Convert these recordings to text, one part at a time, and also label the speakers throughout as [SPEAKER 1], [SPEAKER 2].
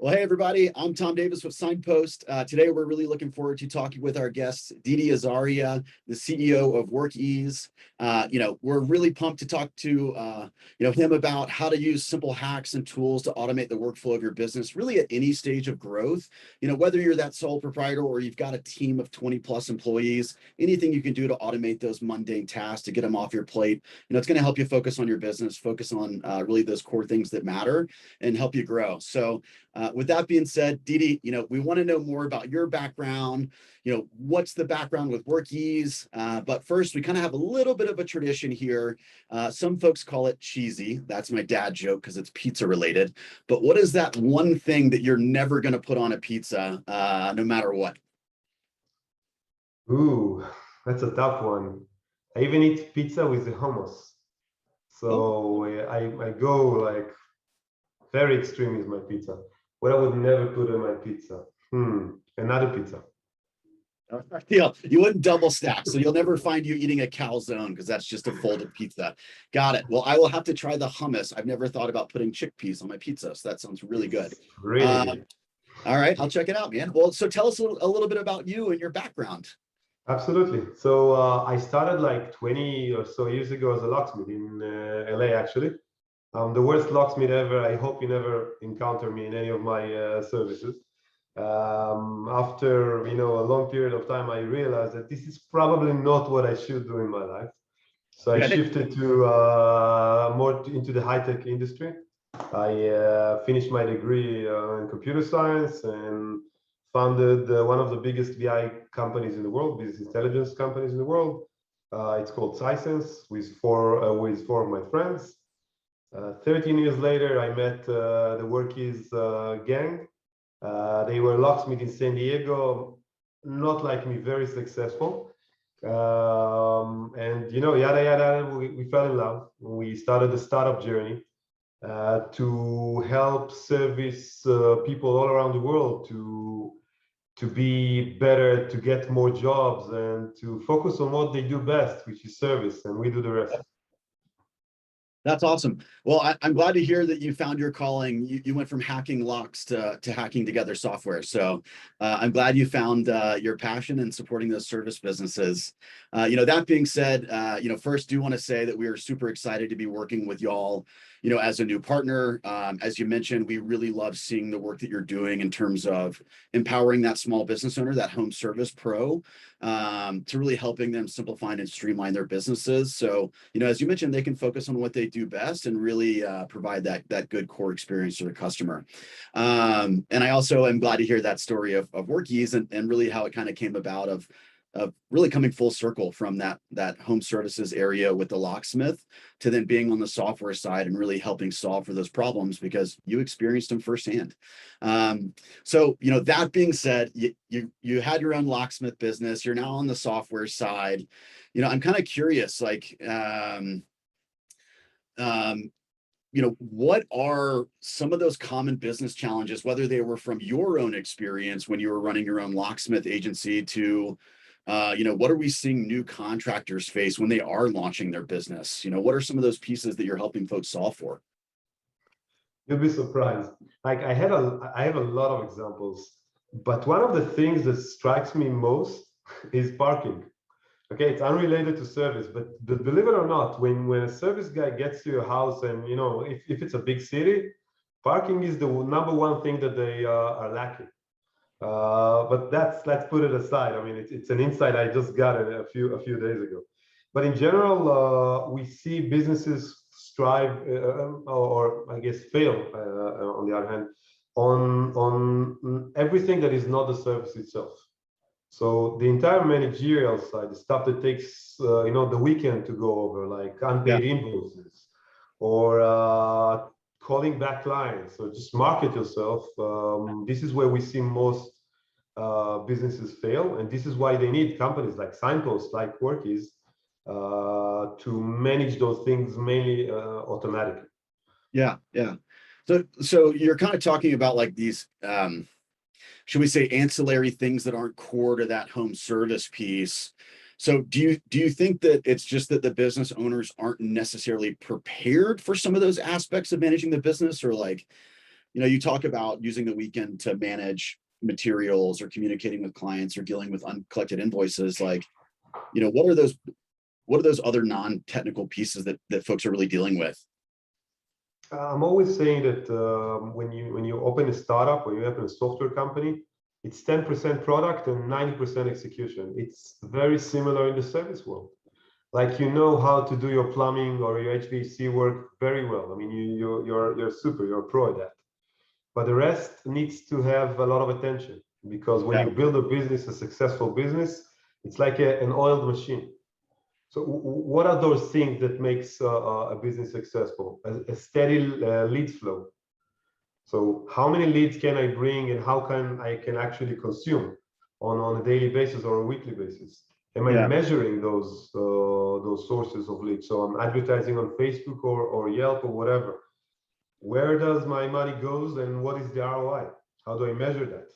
[SPEAKER 1] Well, hey, everybody, I'm Tom Davis with Signpost. Today, we're really looking forward to talking with our guest, Adi Azaria, the CEO of Workiz. We're really pumped to talk to him about how to use simple hacks and tools to automate the workflow of your business, really at any stage of growth. Whether you're that sole proprietor or you've got a team of 20 plus employees, anything you can do to automate those mundane tasks to get them off your plate, it's going to help you focus on your business, focus on really those core things that matter and help you grow. So with that being said, Didi, we want to know more about your background. What's the background with Workiz? But first, we kind of have a little bit of a tradition here. Some folks call it cheesy. That's my dad joke because it's pizza related. But what is that one thing that you're never going to put on a pizza, no matter what?
[SPEAKER 2] Ooh, that's a tough one. I even eat pizza with the hummus. So I go like very extreme with my pizza. What I would never put on my pizza. Another pizza.
[SPEAKER 1] You wouldn't double stack, so you'll never find you eating a calzone because that's just a folded pizza. Got it. Well, I will have to try the hummus. I've never thought about putting chickpeas on my pizza, so that sounds really good.
[SPEAKER 2] Really good.
[SPEAKER 1] All right, I'll check it out, man. Well, so tell us a little bit about you and your background.
[SPEAKER 2] Absolutely. So I started like 20 or so years ago as a locksmith in LA, actually. The worst locksmith ever. I hope you never encounter me in any of my services. After a long period of time, I realized that this is probably not what I should do in my life. So I shifted to more into the high-tech industry. I finished my degree in computer science and founded one of the biggest BI companies in the world, business intelligence companies in the world. It's called Sisense with four of my friends. 13 years later, I met the Workiz gang. They were locksmith in San Diego, not like me, very successful. And yada yada, we fell in love. We started the startup journey to help service people all around the world to be better, to get more jobs, and to focus on what they do best, which is service, and we do the rest.
[SPEAKER 1] That's awesome. Well, I'm glad to hear that you found your calling. You went from hacking locks to hacking together software. So I'm glad you found your passion in supporting those service businesses. That being said, first do want to say that we are super excited to be working with y'all, as a new partner. As you mentioned, we really love seeing the work that you're doing in terms of empowering that small business owner, that home service pro, to really helping them simplify and streamline their businesses. So, as you mentioned, they can focus on what they do best and really provide that good core experience to the customer. And I also am glad to hear that story of Workiz and really how it kind of came about of really coming full circle from that home services area with the locksmith to then being on the software side and really helping solve for those problems because you experienced them firsthand. So, that being said, you had your own locksmith business. You're now on the software side. I'm kind of curious, what are some of those common business challenges, whether they were from your own experience when you were running your own locksmith agency to what are we seeing new contractors face when they are launching their business? What are some of those pieces that you're helping folks solve for?
[SPEAKER 2] You'll be surprised. Like I have a lot of examples, but one of the things that strikes me most is parking. Okay, it's unrelated to service, but believe it or not, when a service guy gets to your house and if it's a big city, parking is the number one thing that they are lacking. But let's put it aside. I mean, it's an insight I just got a few days ago. But in general, we see businesses strive or I guess fail on the other hand on everything that is not the service itself. So the entire managerial side, the stuff that takes the weekend to go over, like unpaid invoices or calling back clients or just market yourself. This is where we see most businesses fail, and this is why they need companies like Signpost, like Workiz, to manage those things mainly automatically.
[SPEAKER 1] Yeah. So you're kind of talking about like these, should we say, ancillary things that aren't core to that home service piece. So do you think that it's just that the business owners aren't necessarily prepared for some of those aspects of managing the business, or like, you talk about using the weekend to manage materials or communicating with clients or dealing with uncollected invoices. Like, what are those other non-technical pieces that folks are really dealing with?
[SPEAKER 2] I'm always saying that when you open a startup or you open a software company, it's 10% product and 90% execution. It's very similar in the service world. Like, how to do your plumbing or your HVAC work very well. I mean, you're super, you're a pro at that. But the rest needs to have a lot of attention, because when you build a business, a successful business, it's like an oiled machine. So what are those things that makes a business successful? A steady lead flow. So how many leads can I bring, and how can I actually consume on a daily basis or a weekly basis? Am I measuring those sources of leads? So I'm advertising on Facebook or Yelp or whatever. Where does my money goes, and what is the ROI? How do I measure that?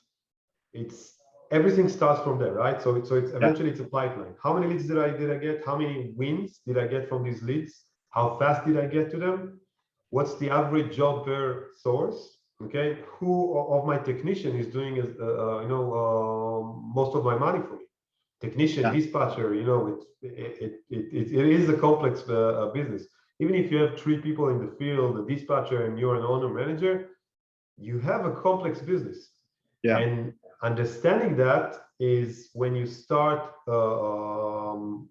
[SPEAKER 2] It's everything starts from there, right? So it's eventually it's a pipeline. How many leads did I get? How many wins did I get from these leads? How fast did I get to them? What's the average job per source? Okay, who of my technician is doing most of my money for me? Technician, dispatcher, it is a complex business. Even if you have 3 people in the field, a dispatcher, and you're an owner manager, you have a complex business. And understanding that is when you start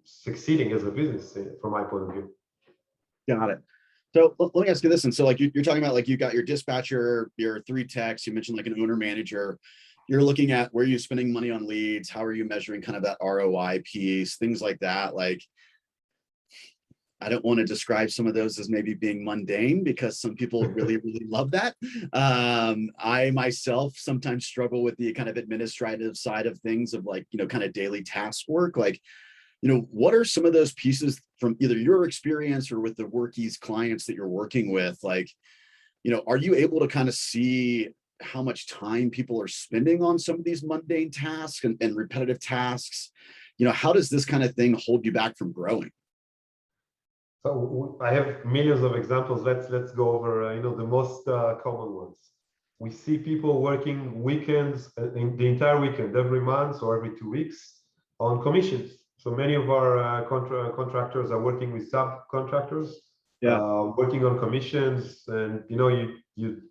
[SPEAKER 2] succeeding as a business, from my point of view.
[SPEAKER 1] Got it. So let me ask you this. And so like you're talking about, like, you got your dispatcher, your 3 techs, you mentioned like an owner manager. You're looking at where you're spending money on leads, how are you measuring kind of that ROI piece, things like that. Like, I don't want to describe some of those as maybe being mundane, because some people really, really love that. I myself sometimes struggle with the kind of administrative side of things, of like, kind of daily task work. Like, what are some of those pieces from either your experience or with the Workiz clients that you're working with? Like, are you able to kind of see how much time people are spending on some of these mundane tasks and repetitive tasks? How does this kind of thing hold you back from growing?
[SPEAKER 2] So I have millions of examples. Let's go over the most common ones. We see people working weekends, in the entire weekend, every month or every 2 weeks, on commissions. So many of our contractors are working with subcontractors, working on commissions, and you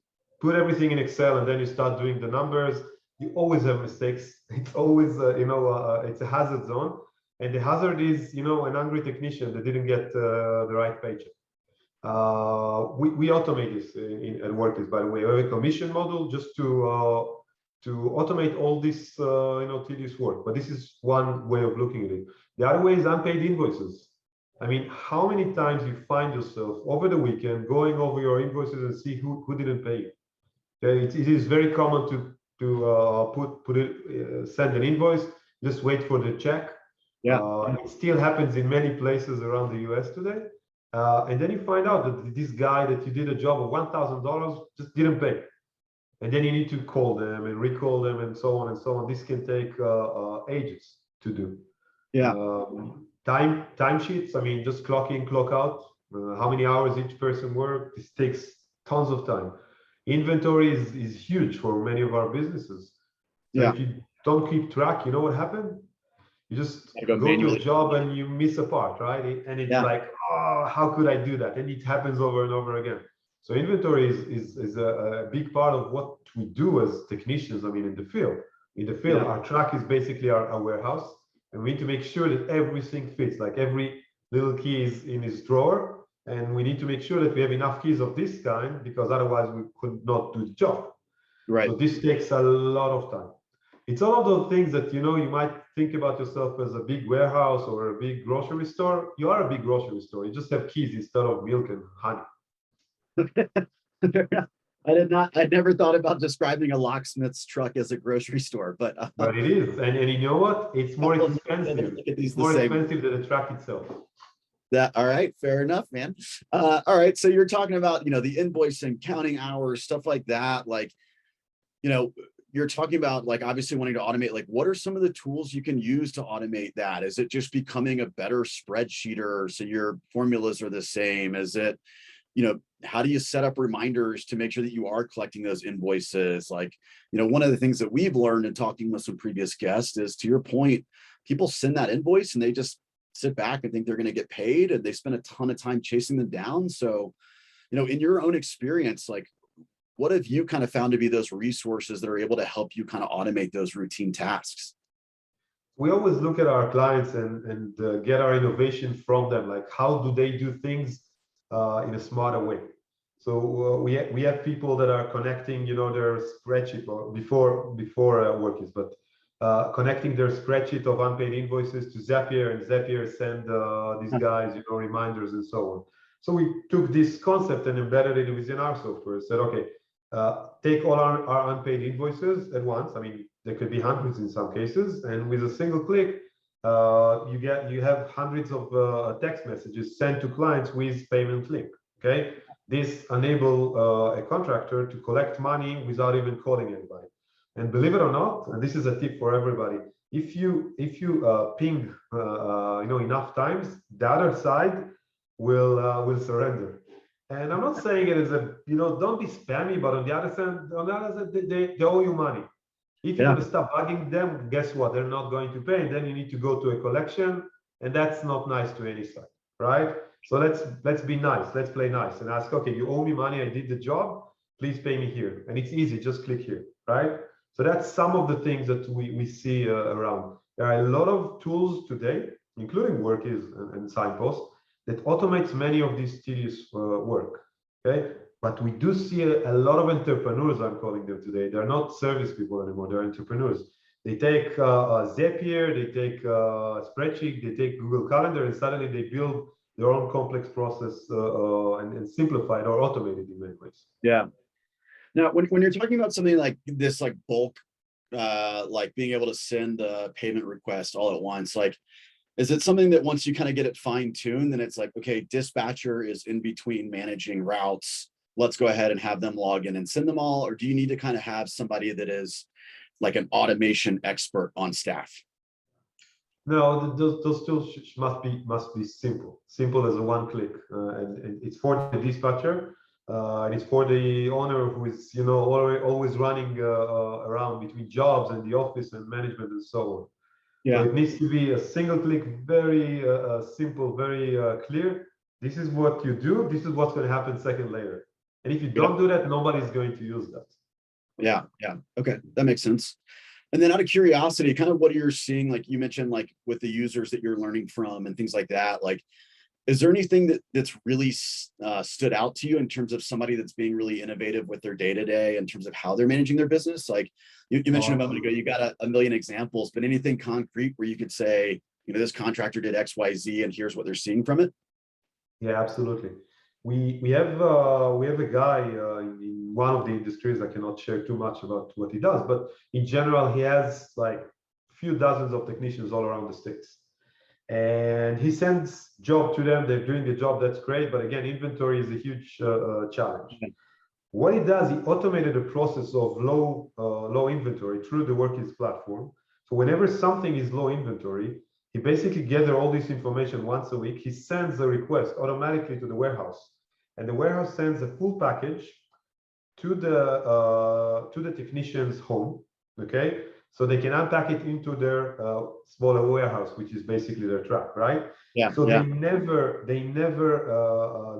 [SPEAKER 2] put everything in Excel, and then you start doing the numbers. You always have mistakes. It's always it's a hazard zone. And the hazard is, an angry technician that didn't get the right paycheck. We automate this at Workiz, by the way. We have a commission model just to automate all this, tedious work. But this is one way of looking at it. The other way is unpaid invoices. I mean, how many times you find yourself over the weekend going over your invoices and see who didn't pay you? Okay, it is very common to send an invoice, just wait for the check. It still happens in many places around the US today. And then you find out that this guy that you did a job of $1,000 just didn't pay. And then you need to call them and recall them and so on and so on. This can take ages to do. Time sheets, I mean, just clock in, clock out, how many hours each person worked. This takes tons of time. Inventory is huge for many of our businesses. So if you don't keep track, you know what happened? You just go to a job and you miss a part, right? And it's like, oh, how could I do that? And it happens over and over again. So inventory is a big part of what we do as technicians. I mean, in the field, our truck is basically our warehouse, and we need to make sure that everything fits. Like every little key is in its drawer, and we need to make sure that we have enough keys of this kind, because otherwise we could not do the job. Right. So this takes a lot of time. It's all of those things that, you might think about yourself as a big warehouse or a big grocery store. You are a big grocery store. You just have keys instead of milk and honey.
[SPEAKER 1] I never thought about describing a locksmith's truck as a grocery store, but
[SPEAKER 2] it is. And you know what? It's more expensive. It's more expensive than the truck itself.
[SPEAKER 1] All right, fair enough, man. All right. So you're talking about, the invoicing, counting hours, stuff like that. Like, you're talking about, like, obviously wanting to automate. Like, what are some of the tools you can use to automate that? Is it just becoming a better spreadsheeter so your formulas are the same? Is it, how do you set up reminders to make sure that you are collecting those invoices? Like, one of the things that we've learned in talking with some previous guests is, to your point, people send that invoice and they just sit back and think they're going to get paid, and they spend a ton of time chasing them down. So, in your own experience, like, what have you kind of found to be those resources that are able to help you kind of automate those routine tasks?
[SPEAKER 2] We always look at our clients and get our innovation from them. Like, how do they do things in a smarter way? So we have people that are connecting, their spreadsheet, or before Workiz, but connecting their spreadsheet of unpaid invoices to Zapier, and Zapier send these guys, reminders and so on. So we took this concept and embedded it within our software. Said, okay, take all our unpaid invoices at once. I mean, there could be hundreds in some cases, and with a single click, you have hundreds of text messages sent to clients with payment link. Okay, this enable a contractor to collect money without even calling anybody. And believe it or not, and this is a tip for everybody, if you ping enough times, the other side will surrender. And I'm not saying it as a don't be spammy, but on the other side, they owe you money. If you're going to stop bugging them, guess what? They're not going to pay. And then you need to go to a collection, and that's not nice to any side, right? So let's be nice. Let's play nice and ask, okay, you owe me money. I did the job. Please pay me here. And it's easy. Just click here, right? So that's some of the things that we see around. There are a lot of tools today, including Workiz and Signpost, that automates many of these tedious work, okay? But we do see a lot of entrepreneurs, I'm calling them today. They're not service people anymore, they're entrepreneurs. They take Zapier, they take spreadsheet, they take Google Calendar, and suddenly they build their own complex process and simplify it or automate it in many ways.
[SPEAKER 1] Yeah. Now, when you're talking about something like this, like bulk, like being able to send a payment request all at once, like, is it something that once you kind of get it fine-tuned, then it's like, okay, dispatcher is in between managing routes, let's go ahead and have them log in and send them all? Or do you need to kind of have somebody that is like an automation expert on staff?
[SPEAKER 2] No, those tools must be simple as a one click, and it's for the dispatcher, and it's for the owner who is always running around between jobs and the office and management and so on. Yeah. So it needs to be a single click, very simple, very clear. This is what you do. This is what's going to happen a second later. And if you don't do that, nobody's going to use that.
[SPEAKER 1] Yeah. Okay, that makes sense. And then out of curiosity, kind of what you're seeing, like you mentioned, like with the users that you're learning from and things like that, like, is there anything that's really stood out to you in terms of somebody that's being really innovative with their day-to-day in terms of how they're managing their business? Like you mentioned a moment ago, you got a million examples, but anything concrete where you could say, this contractor did X, Y, Z, and here's what they're seeing from it?
[SPEAKER 2] Yeah, absolutely. We have a guy in one of the industries. I cannot share too much about what he does, but in general, he has like a few dozens of technicians all around the States. And he sends job to them. They're doing the job. That's great. But again, inventory is a huge challenge. Okay. What he does, he automated the process of low inventory through the Workiz platform. So whenever something is low inventory, he basically gathers all this information once a week. He sends a request automatically to the warehouse, and the warehouse sends a full package to the technician's home. Okay. So they can unpack it into their smaller warehouse, which is basically their truck, right? Yeah. So they never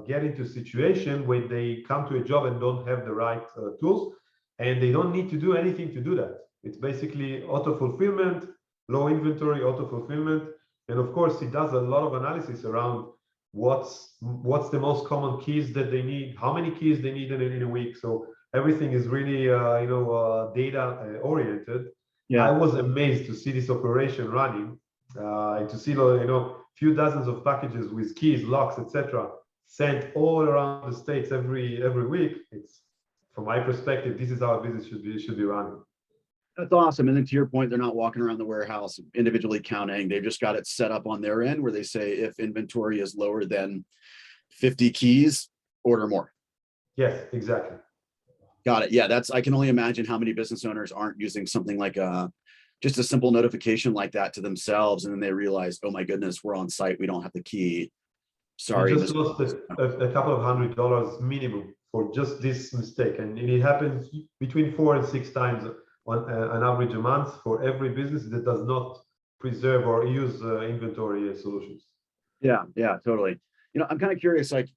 [SPEAKER 2] get into a situation where they come to a job and don't have the right tools, and they don't need to do anything to do that. It's basically auto fulfillment, low inventory, auto fulfillment, and of course, it does a lot of analysis around what's the most common keys that they need, how many keys they need in a week. So everything is really data oriented. Yeah. I was amazed to see this operation running, to see few dozens of packages with keys, locks, etc., sent all around the States every week. It's, from my perspective, this is how a business should be running.
[SPEAKER 1] That's awesome. And then to your point, they're not walking around the warehouse individually counting. They've just got it set up on their end where they say if inventory is lower than 50 keys, order more.
[SPEAKER 2] Yes, exactly.
[SPEAKER 1] Got it. Yeah, I can only imagine how many business owners aren't using something like just a simple notification like that to themselves, and then they realize, oh my goodness, we're on site, we don't have the key. sorry.
[SPEAKER 2] just lost a couple of $100 minimum for just this mistake, and it happens between 4 and 6 times on an average a month for every business that does not preserve or use inventory solutions.
[SPEAKER 1] Yeah, yeah, totally. I'm kind of curious, like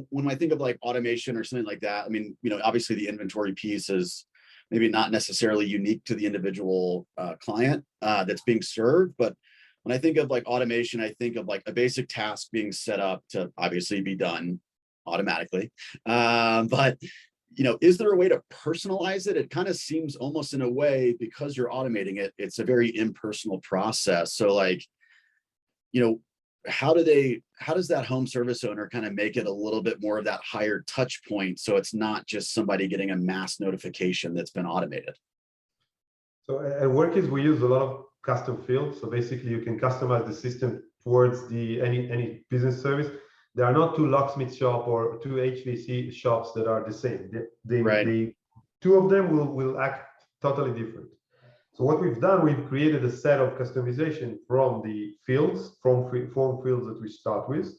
[SPEAKER 1] when I think of like automation or something like that, I mean, obviously the inventory piece is maybe not necessarily unique to the individual client that's being served, but when I think of like automation, I think of like a basic task being set up to obviously be done automatically. But is there a way to personalize it? It kind of seems almost in a way, because you're automating it, it's a very impersonal process. So like, how does that home service owner kind of make it a little bit more of that higher touch point, so it's not just somebody getting a mass notification that's been automated?
[SPEAKER 2] So at Workiz, we use a lot of custom fields. So basically, you can customize the system towards any business service. There are not two locksmith shop or two HVAC shops that are the same. They two of them will act totally different. So what we've done, we've created a set of customization from the fields, from form fields that we start with,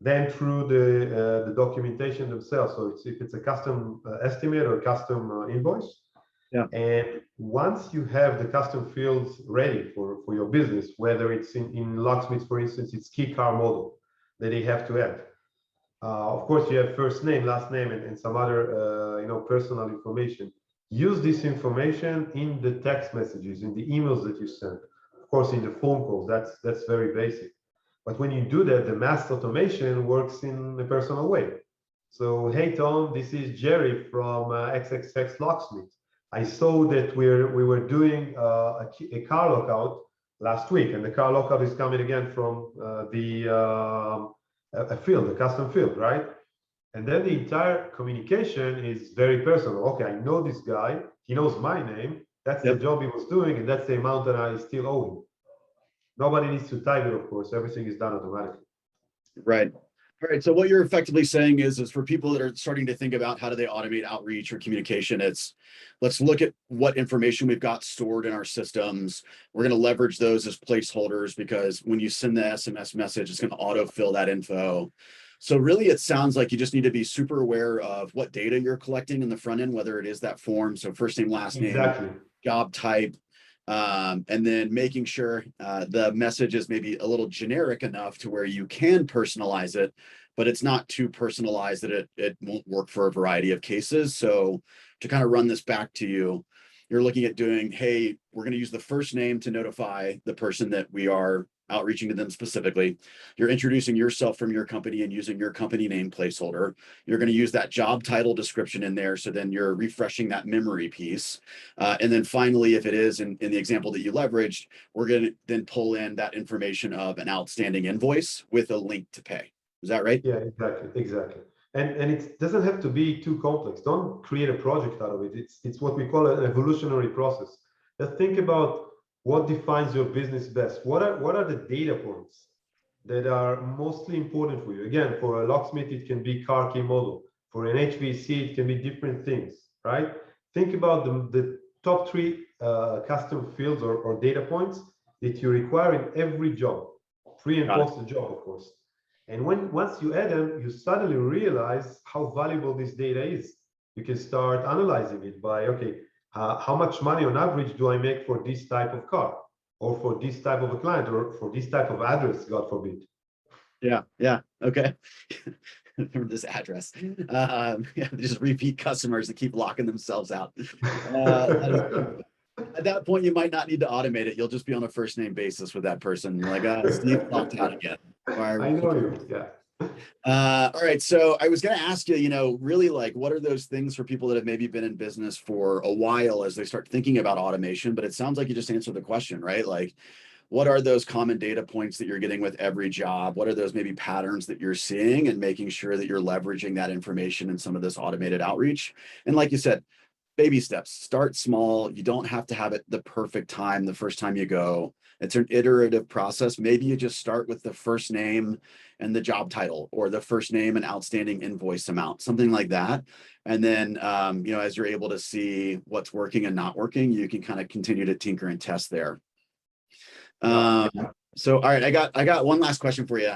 [SPEAKER 2] then through the documentation themselves. So if it's a custom estimate or custom invoice.
[SPEAKER 1] Yeah.
[SPEAKER 2] And once you have the custom fields ready for your business, whether it's in locksmith, for instance, it's key car model that they have to add. Of course, you have first name, last name, and some other personal information. Use this information in the text messages, in the emails that you send. Of course, in the phone calls, that's very basic. But when you do that, the mass automation works in a personal way. So, hey Tom, this is Jerry from XXX Locksmith. I saw that we were doing a car lockout last week, and the car lockout is coming again from a field, a custom field, right? And then the entire communication is very personal. Okay, I know this guy. He knows my name. That's the job he was doing, and that's the amount that I still owe him. Nobody needs to type it, of course. Everything is done automatically.
[SPEAKER 1] Right. All right. So what you're effectively saying is for people that are starting to think about how do they automate outreach or communication, it's let's look at what information we've got stored in our systems. We're going to leverage those as placeholders, because when you send the SMS message, it's going to autofill that info. So really, it sounds like you just need to be super aware of what data you're collecting in the front end, whether it is that form, so first name, last name, job type, and then making sure the message is maybe a little generic enough to where you can personalize it, but it's not too personalized that it won't work for a variety of cases. So to kind of run this back to you, you're looking at doing, hey, we're going to use the first name to notify the person that we are outreaching to them specifically. You're introducing yourself from your company and using your company name placeholder. You're going to use that job title description in there. So then you're refreshing that memory piece. And then finally, if it is in the example that you leveraged, we're going to then pull in that information of an outstanding invoice with a link to pay. Is that right?
[SPEAKER 2] Yeah, exactly. And it doesn't have to be too complex. Don't create a project out of it. It's what we call an evolutionary process. Let's think about what defines your business best. What are the data points that are mostly important for you? Again, for a locksmith, it can be car key model. For an HVAC, it can be different things, right? Think about the top 3 custom fields or data points that you require in every job, pre and post the job, of course. And once you add them, you suddenly realize how valuable this data is. You can start analyzing it by, okay, how much money on average do I make for this type of car, or for this type of a client, or for this type of address, God forbid.
[SPEAKER 1] Yeah. Okay. Remember this address. Just repeat customers that keep locking themselves out. At that point, you might not need to automate it. You'll just be on a first name basis with that person. You're like, Steve locked out again.
[SPEAKER 2] I know you. Yeah.
[SPEAKER 1] All right. So I was going to ask you, really like, what are those things for people that have maybe been in business for a while as they start thinking about automation? But it sounds like you just answered the question, right? Like, what are those common data points that you're getting with every job? What are those maybe patterns that you're seeing, and making sure that you're leveraging that information in some of this automated outreach? And like you said, baby steps, start small. You don't have to have it the perfect time the first time you go. It's an iterative process. Maybe you just start with the first name and the job title, or the first name and outstanding invoice amount, something like that. And then, as you're able to see what's working and not working, you can kind of continue to tinker and test there. So, all right, I got one last question for you.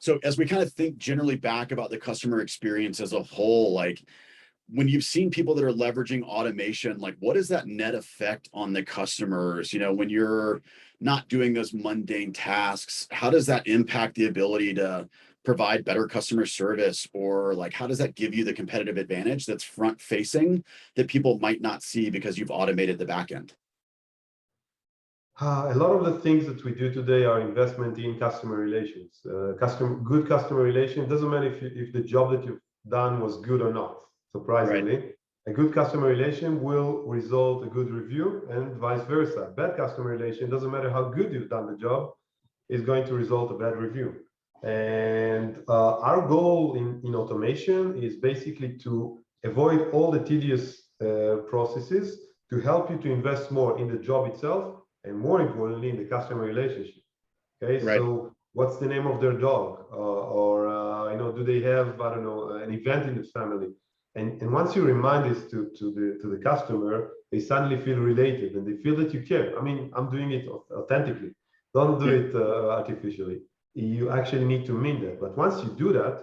[SPEAKER 1] So as we kind of think generally back about the customer experience as a whole, like when you've seen people that are leveraging automation, like what is that net effect on the customers? When you're not doing those mundane tasks, how does that impact the ability to provide better customer service? Or like, how does that give you the competitive advantage that's front facing that people might not see because you've automated the back end?
[SPEAKER 2] A lot of the things that we do today are investment in customer relations. Good customer relation doesn't matter if the job that you've done was good or not.
[SPEAKER 1] Right.
[SPEAKER 2] Surprisingly, a good customer relation will result a good review, and vice versa. Bad customer relation doesn't matter how good you've done the job, is going to result a bad review. And our goal in automation is basically to avoid all the tedious processes, to help you to invest more in the job itself, and more importantly, in the customer relationship. Okay,
[SPEAKER 1] Right.
[SPEAKER 2] so what's the name of their dog, do they have, I don't know, an event in the family? And once you remind this to the customer, they suddenly feel related and they feel that you care. I mean, I'm doing it authentically. Don't do it artificially. You actually need to mean that. But once you do that,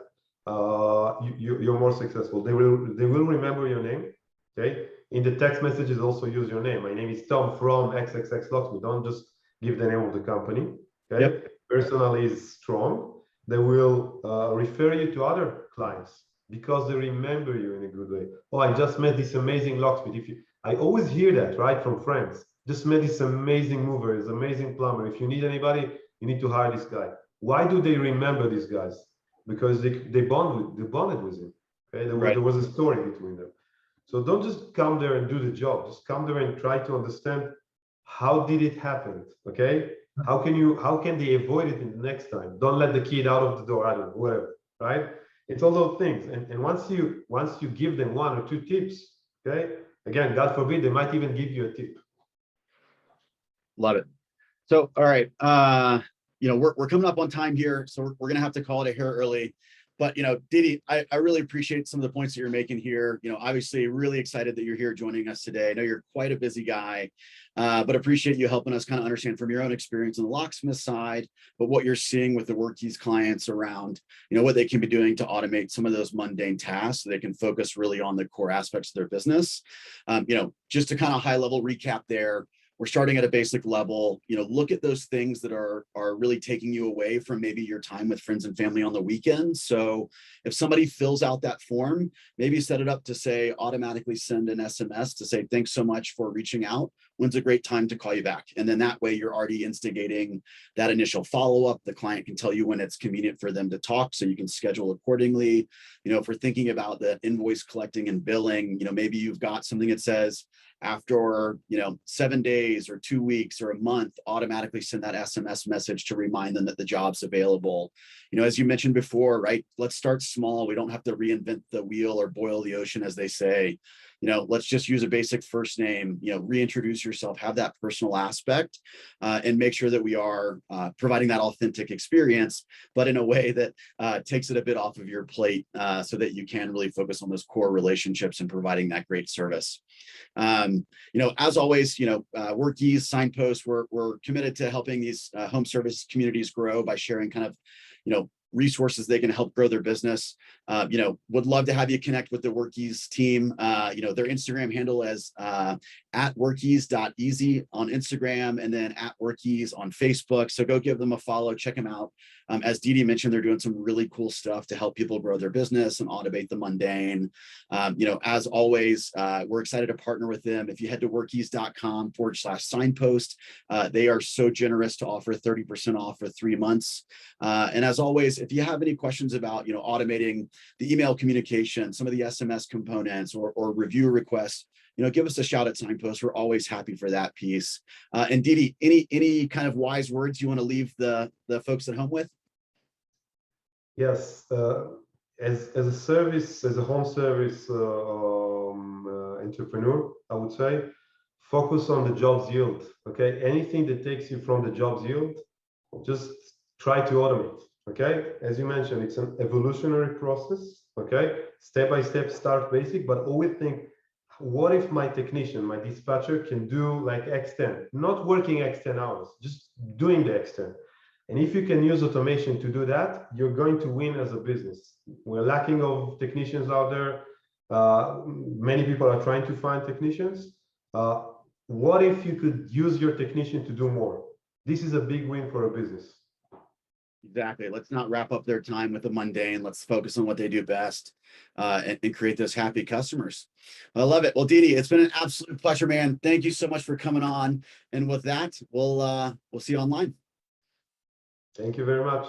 [SPEAKER 2] you're more successful. They will remember your name. Okay. In the text messages, also use your name. My name is Tom from XXX Locksmith. Don't just give the name of the company. Okay.
[SPEAKER 1] Yep.
[SPEAKER 2] Personal is strong. They will refer you to other clients because they remember you in a good way. Oh, I just met this amazing locksmith. I always hear that, right, from friends. Just met this amazing mover, this amazing plumber. If you need anybody, you need to hire this guy. Why do they remember these guys? Because they bonded with him. Okay, there was a story between them. So don't just come there and do the job. Just come there and try to understand how did it happen. Okay, how can they avoid it in the next time? Don't let the kid out of the door. I don't know, whatever. Right? It's all those things. And once you give them one or two tips, okay, again, God forbid, they might even give you a tip.
[SPEAKER 1] Love it. So, all right. We're coming up on time here, so we're gonna have to call it a hair early. But Didi, I really appreciate some of the points that you're making here. Obviously really excited that you're here joining us today. I know you're quite a busy guy, but appreciate you helping us kind of understand from your own experience on the locksmith side, but what you're seeing with the Workiz clients around, what they can be doing to automate some of those mundane tasks so they can focus really on the core aspects of their business. Just to kind of high level recap there. We're starting at a basic level, look at those things that are really taking you away from maybe your time with friends and family on the weekend. So if somebody fills out that form, maybe set it up to say, automatically send an SMS to say, thanks so much for reaching out. When's a great time to call you back? And then that way you're already instigating that initial follow-up. The client can tell you when it's convenient for them to talk, so you can schedule accordingly. If we're thinking about the invoice collecting and billing, maybe you've got something that says, after 7 days or 2 weeks or a month, automatically send that SMS message to remind them that the job's available. As you mentioned before, right? Let's start small. We don't have to reinvent the wheel or boil the ocean, as they say. Let's just use a basic first name, reintroduce yourself, have that personal aspect, and make sure that we are providing that authentic experience, but in a way that takes it a bit off of your plate, so that you can really focus on those core relationships and providing that great service. As always, Workiz, Signpost, we're committed to helping these home service communities grow by sharing kind of, resources they can help grow their business. Would love to have you connect with the Workiz team. Their Instagram handle is at workiz.easy on Instagram, and then at Workiz on Facebook. So go give them a follow, check them out. As Didi mentioned, they're doing some really cool stuff to help people grow their business and automate the mundane. As always, we're excited to partner with them. If you head to workiz.com/signpost, they are so generous to offer 30% off for 3 months. And as always, if you have any questions about, automating the email communication, some of the SMS components or review requests, give us a shout at Signpost. We're always happy for that piece. And Didi, any kind of wise words you want to leave the folks at home with?
[SPEAKER 2] Yes, as a service, as a home service entrepreneur, I would say, focus on the job's yield. Okay, anything that takes you from the job's yield, just try to automate. Okay, as you mentioned, it's an evolutionary process. Okay, step by step, start basic, but always think, what if my technician, my dispatcher can do like X10, not working X10 hours, just doing the X10. And if you can use automation to do that, you're going to win as a business. We're lacking of technicians out there. Many people are trying to find technicians. What if you could use your technician to do more? This is a big win for a business.
[SPEAKER 1] Exactly. Let's not wrap up their time with the mundane. Let's focus on what they do best, and create those happy customers. I love it. Well, Didi, it's been an absolute pleasure, man. Thank you so much for coming on. And with that, we'll see you online.
[SPEAKER 2] Thank you very much.